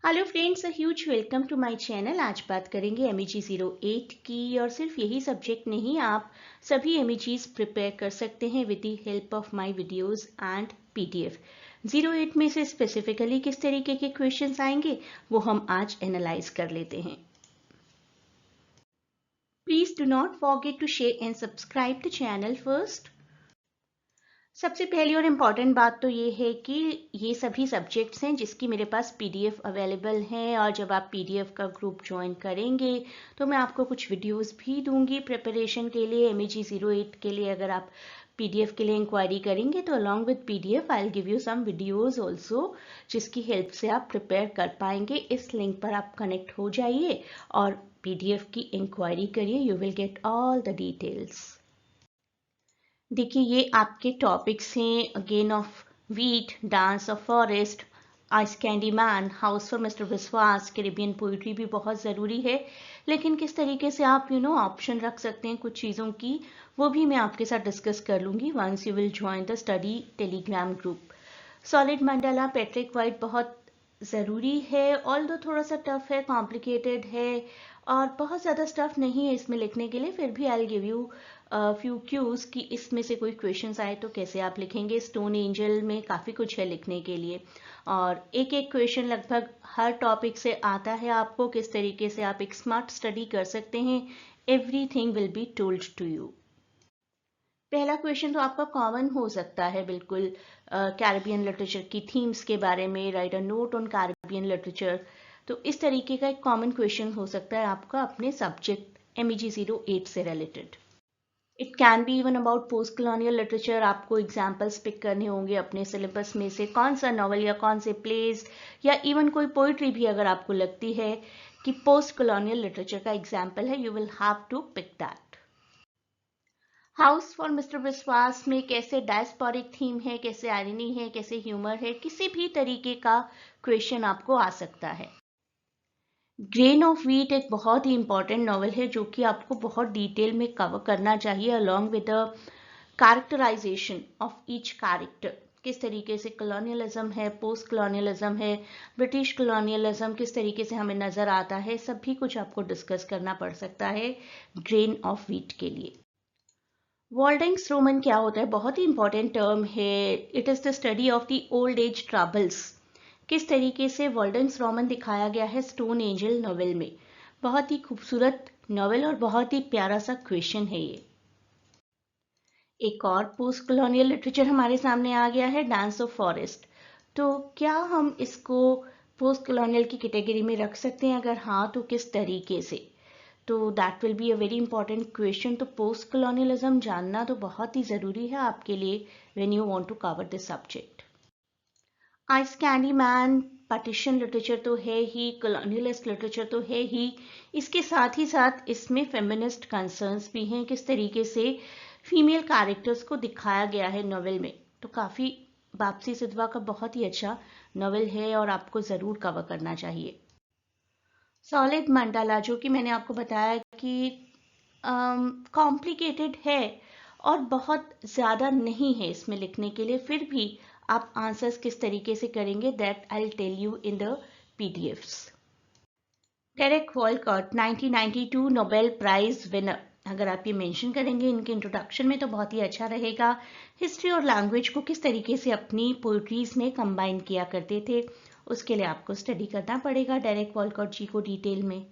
Hello friends, a huge welcome to my channel. आज बात करेंगे MEG 08 की। और सिर्फ यही सब्जेक्ट नहीं, आप सभी MEGs प्रिपेयर कर सकते हैं with the help of my videos and PDF। 08 में से स्पेसिफिकली किस तरीके के क्वेश्चंस आएंगे वो हम आज एनालाइज कर लेते हैं। Please do not forget to share and subscribe the channel first. सबसे पहली और इम्पॉर्टेंट बात तो ये है कि ये सभी सब्जेक्ट्स हैं जिसकी मेरे पास PDF अवेलेबल हैं। और जब आप PDF का ग्रुप ज्वाइन करेंगे तो मैं आपको कुछ वीडियोस भी दूंगी प्रिपरेशन के लिए। MEG 08 के लिए अगर आप PDF के लिए इंक्वायरी करेंगे तो along with PDF I will give you some videos also, जिसकी हेल्प से आप प्रिपेयर कर पाएंगे। इस लिंक पर आप कनेक्ट हो जाइए और PDF की इंक्वायरी करिए। You will get all the details. देखिए, ये आपके टॉपिक्स हैं। Again of wheat, dance of forest, ice candy man, house for mister विश्वास, कैरिबियन पोइट्री भी बहुत ज़रूरी है। लेकिन किस तरीके से आप ऑप्शन रख सकते हैं कुछ चीज़ों की, वो भी मैं आपके साथ डिस्कस कर लूँगी once you will join the study telegram group. Solid Mandala, Patrick White बहुत ज़रूरी है। ऑल्दो थोड़ा सा टफ है, कॉम्प्लिकेटेड है और बहुत ज़्यादा स्टफ नहीं है इसमें लिखने के लिए। फिर भी I will give you few cues कि इसमें से कोई क्वेश्चंस आए तो कैसे आप लिखेंगे। स्टोन एंजल में काफ़ी कुछ है लिखने के लिए और एक एक क्वेश्चन लगभग हर टॉपिक से आता है। आपको किस तरीके से आप एक स्मार्ट स्टडी कर सकते हैं, everything will be told to you. पहला क्वेश्चन तो आपका कॉमन हो सकता है बिल्कुल, कैरिबियन लिटरेचर की थीम्स के बारे में, right a note on Caribbean literature. तो इस तरीके का एक कॉमन क्वेश्चन हो सकता है आपका अपने सब्जेक्ट MEG 08 से related. It can be even about post colonial literature. आपको एग्जाम्पल्स पिक करने होंगे अपने सिलेबस में से, कौन सा नॉवल या कौन से प्लेस या इवन कोई पोइट्री भी अगर आपको लगती है कि पोस्ट कॉलोनियल लिटरेचर का एग्जाम्पल है, you will have to pick that. House for mister Biswas में कैसे डायस्पोरिक थीम है, कैसे आयरनी है, कैसे ह्यूमर है, किसी भी तरीके का क्वेश्चन आपको आ सकता है। ग्रेन ऑफ व्हीट एक बहुत ही इंपॉर्टेंट नॉवल है जो कि आपको बहुत डिटेल में कवर करना चाहिए along with the characterization of each character. किस तरीके से कॉलोनियलिज्म है, पोस्ट कॉलोनियलिज्म है, ब्रिटिश कॉलोनियलिज्म किस तरीके से हमें नजर आता है, सभी कुछ आपको डिस्कस करना पड़ सकता है ग्रेन ऑफ व्हीट के लिए। वॉल्डेंग्स रोमन क्या होता है, बहुत ही इंपॉर्टेंट टर्म है। It is the study of the old age troubles. किस तरीके से वॉल्डेंग्स रोमन दिखाया गया है स्टोन एंजल नॉवेल में। बहुत ही खूबसूरत नॉवेल और बहुत ही प्यारा सा क्वेश्चन है ये। एक और पोस्ट कॉलोनियल लिटरेचर हमारे सामने आ गया है, डांस ऑफ फॉरेस्ट। तो क्या हम इसको पोस्ट कॉलोनियल की कैटेगरी में रख सकते हैं? अगर हाँ तो किस तरीके से? तो that will be a very important question. तो पोस्ट कॉलोनियलिज्म जानना तो बहुत ही ज़रूरी है आपके लिए when you want to cover this subject. Ice candy man partition literature तो है ही, कॉलोनियलिस्ट लिटरेचर तो है ही, इसके साथ ही साथ इसमें फेमिनिस्ट कंसर्न्स भी हैं। किस तरीके से फीमेल कैरेक्टर्स को दिखाया गया है नॉवेल में। तो काफ़ी वापसी सिद्धवा का बहुत ही अच्छा नॉवेल है और आपको ज़रूर कवर करना चाहिए। सॉलिड मंडाला, जो कि मैंने आपको बताया कि कॉम्प्लिकेटेड है और बहुत ज़्यादा नहीं है इसमें लिखने के लिए। फिर भी आप आंसर्स किस तरीके से करेंगे that I will tell you in the PDFs। Derek Walcott 1992 Nobel prize winner, अगर आप ये मेंशन करेंगे इनके इंट्रोडक्शन में तो बहुत ही अच्छा रहेगा। हिस्ट्री और लैंग्वेज को किस तरीके से अपनी पोइट्रीज में कंबाइन किया करते थे, उसके लिए आपको स्टडी करना पड़ेगा डेरेक वॉलकॉट जी को डिटेल में।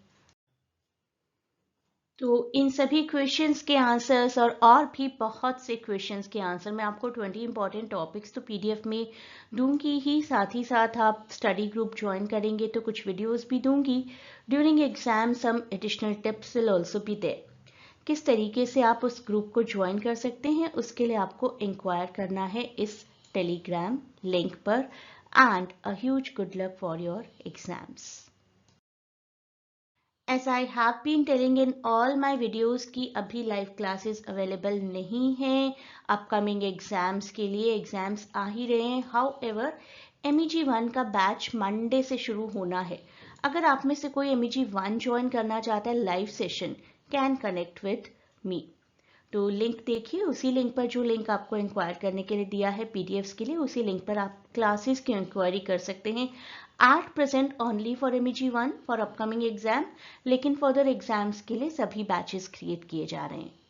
तो इन सभी क्वेश्चंस के आंसर्स और भी बहुत से क्वेश्चंस के आंसर मैं आपको 20 इंपॉर्टेंट टॉपिक्स तो PDF में दूंगी ही। साथ आप स्टडी ग्रुप ज्वाइन करेंगे तो कुछ वीडियोस भी दूंगी। During exam some additional tips will also be there. किस तरीके से आप उस ग्रुप को ज्वाइन कर सकते हैं उसके लिए आपको इंक्वायर करना है इस टेलीग्राम लिंक पर। And a huge good luck for your exams. As I have been telling in all my videos कि अभी लाइव क्लासेस अवेलेबल नहीं हैं अपकमिंग एग्जाम्स के लिए। एग्जाम्स आ ही रहे हैं। हाउएवर MEG 1 का बैच मंडे से शुरू होना है। अगर आप में से कोई MEG 1 ज्वाइन करना चाहता है live session, can connect with me. तो लिंक देखिए, उसी लिंक पर, जो लिंक आपको इंक्वायर करने के लिए दिया है PDFs के लिए, उसी लिंक पर आप क्लासेस की इंक्वायरी कर सकते हैं। 8 present only for MEG 1 for upcoming exam, लेकिन फर्दर एग्जाम्स के लिए सभी बैचेस क्रिएट किए जा रहे हैं।